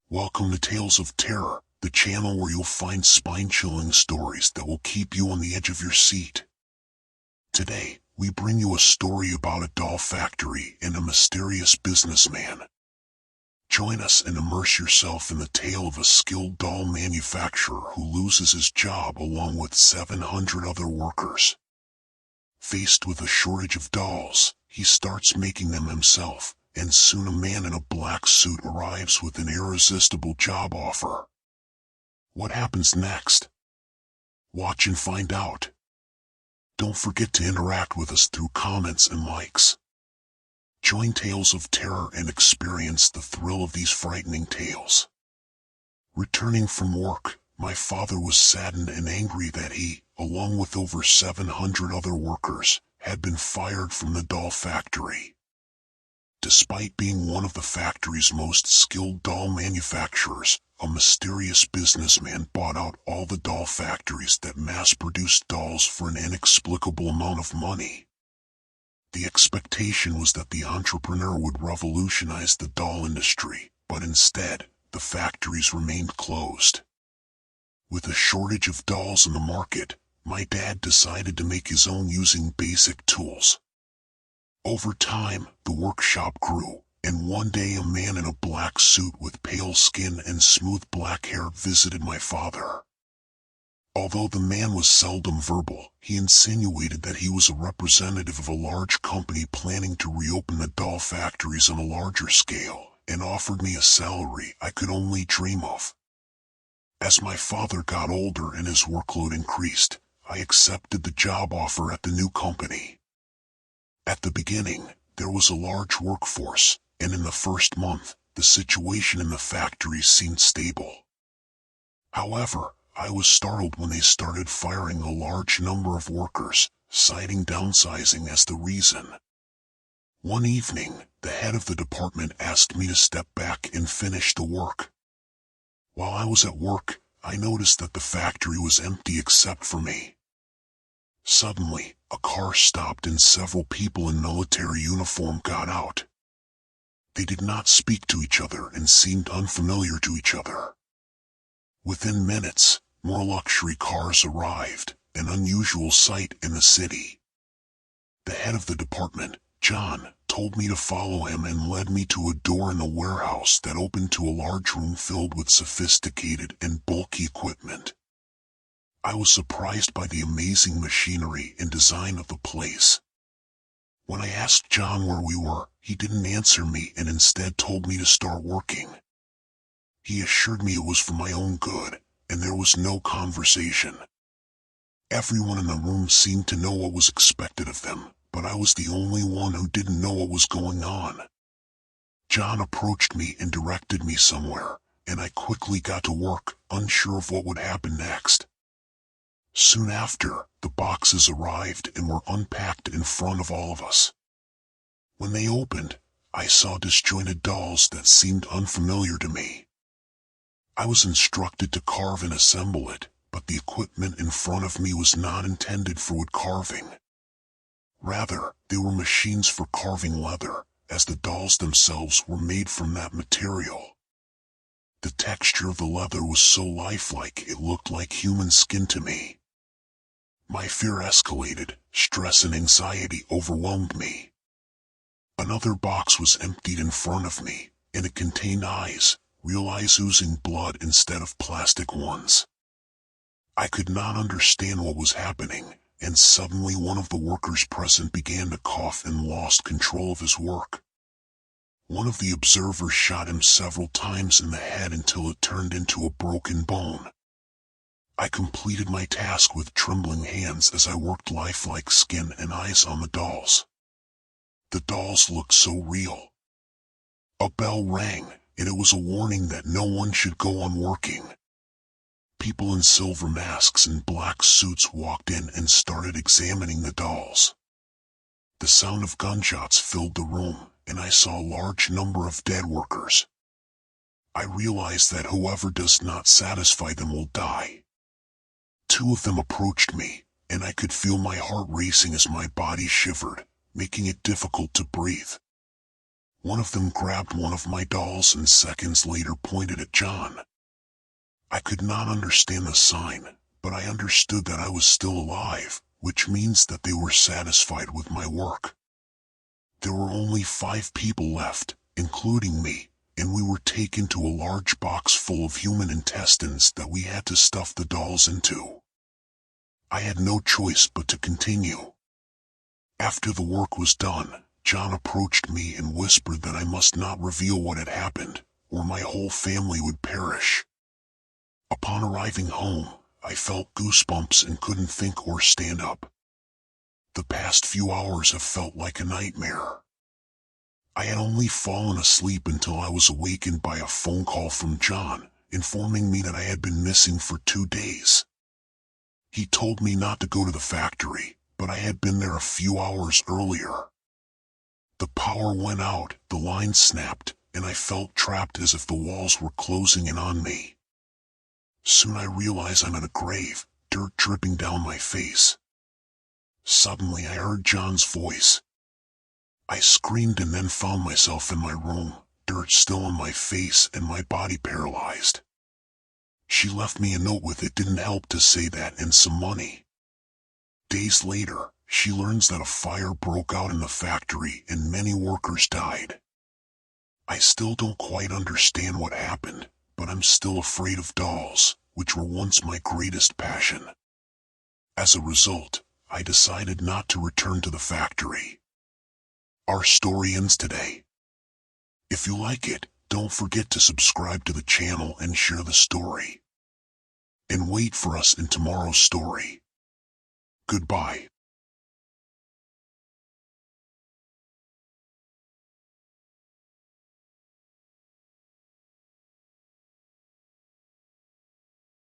Welcome to Tales of Terror, the channel where you'll find spine-chilling stories that will keep you on the edge of your seat. Today, we bring you a story about a doll factory and a mysterious businessman. Join us and immerse yourself in the tale of a skilled doll manufacturer who loses his job along with 700 other workers. Faced with a shortage of dolls, he starts making them himself, and soon a man in a black suit arrives with an irresistible job offer. What happens next? Watch and find out. Don't forget to interact with us through comments and likes. Join Tales of Terror and experience the thrill of these frightening tales. Returning from work, my father was saddened and angry that he, along with over 700 other workers, had been fired from the doll factory. Despite being one of the factory's most skilled doll manufacturers, a mysterious businessman bought out all the doll factories that mass-produced dolls for an inexplicable amount of money. The expectation was that the entrepreneur would revolutionize the doll industry, but instead, the factories remained closed. With a shortage of dolls in the market, my dad decided to make his own using basic tools. Over time, the workshop grew, and one day a man in a black suit with pale skin and smooth black hair visited my father. Although the man was seldom verbal, he insinuated that he was a representative of a large company planning to reopen the doll factories on a larger scale, and offered me a salary I could only dream of. As my father got older and his workload increased, I accepted the job offer at the new company. At the beginning, there was a large workforce, and in the first month, the situation in the factory seemed stable. However, I was startled when they started firing a large number of workers, citing downsizing as the reason. One evening, the head of the department asked me to step back and finish the work. While I was at work, I noticed that the factory was empty except for me. Suddenly, a car stopped and several people in military uniform got out. They did not speak to each other and seemed unfamiliar to each other. Within minutes, more luxury cars arrived, an unusual sight in the city. The head of the department, John, told me to follow him and led me to a door in the warehouse that opened to a large room filled with sophisticated and bulky equipment. I was surprised by the amazing machinery and design of the place. When I asked John where we were, he didn't answer me and instead told me to start working. He assured me it was for my own good, and there was no conversation. Everyone in the room seemed to know what was expected of them, but I was the only one who didn't know what was going on. John approached me and directed me somewhere, and I quickly got to work, unsure of what would happen next. Soon after, the boxes arrived and were unpacked in front of all of us. When they opened, I saw disjointed dolls that seemed unfamiliar to me. I was instructed to carve and assemble it, but the equipment in front of me was not intended for wood carving. Rather, they were machines for carving leather, as the dolls themselves were made from that material. The texture of the leather was so lifelike it looked like human skin to me. My fear escalated, stress and anxiety overwhelmed me. Another box was emptied in front of me, and it contained eyes, real eyes oozing blood instead of plastic ones. I could not understand what was happening, and suddenly one of the workers present began to cough and lost control of his work. One of the observers shot him several times in the head until it turned into a broken bone. I completed my task with trembling hands as I worked lifelike skin and eyes on the dolls. The dolls looked so real. A bell rang, and it was a warning that no one should go on working. People in silver masks and black suits walked in and started examining the dolls. The sound of gunshots filled the room, and I saw a large number of dead workers. I realized that whoever does not satisfy them will die. Two of them approached me, and I could feel my heart racing as my body shivered, making it difficult to breathe. One of them grabbed one of my dolls and seconds later pointed at John. I could not understand the sign, but I understood that I was still alive, which means that they were satisfied with my work. There were only 5 people left, including me, and we were taken to a large box full of human intestines that we had to stuff the dolls into. I had no choice but to continue. After the work was done, John approached me and whispered that I must not reveal what had happened, or my whole family would perish. Upon arriving home, I felt goosebumps and couldn't think or stand up. The past few hours have felt like a nightmare. I had only fallen asleep until I was awakened by a phone call from John, informing me that I had been missing for 2 days. He told me not to go to the factory, but I had been there a few hours earlier. The power went out, the line snapped, and I felt trapped as if the walls were closing in on me. Soon I realize I'm in a grave, dirt dripping down my face. Suddenly I heard John's voice. I screamed and then found myself in my room, dirt still on my face and my body paralyzed. She left me a note with it didn't help to say that and some money. Days later, she learns that a fire broke out in the factory and many workers died. I still don't quite understand what happened, but I'm still afraid of dolls, which were once my greatest passion. As a result, I decided not to return to the factory. Our story ends today. If you like it, don't forget to subscribe to the channel and share the story. And wait for us in tomorrow's story. Goodbye.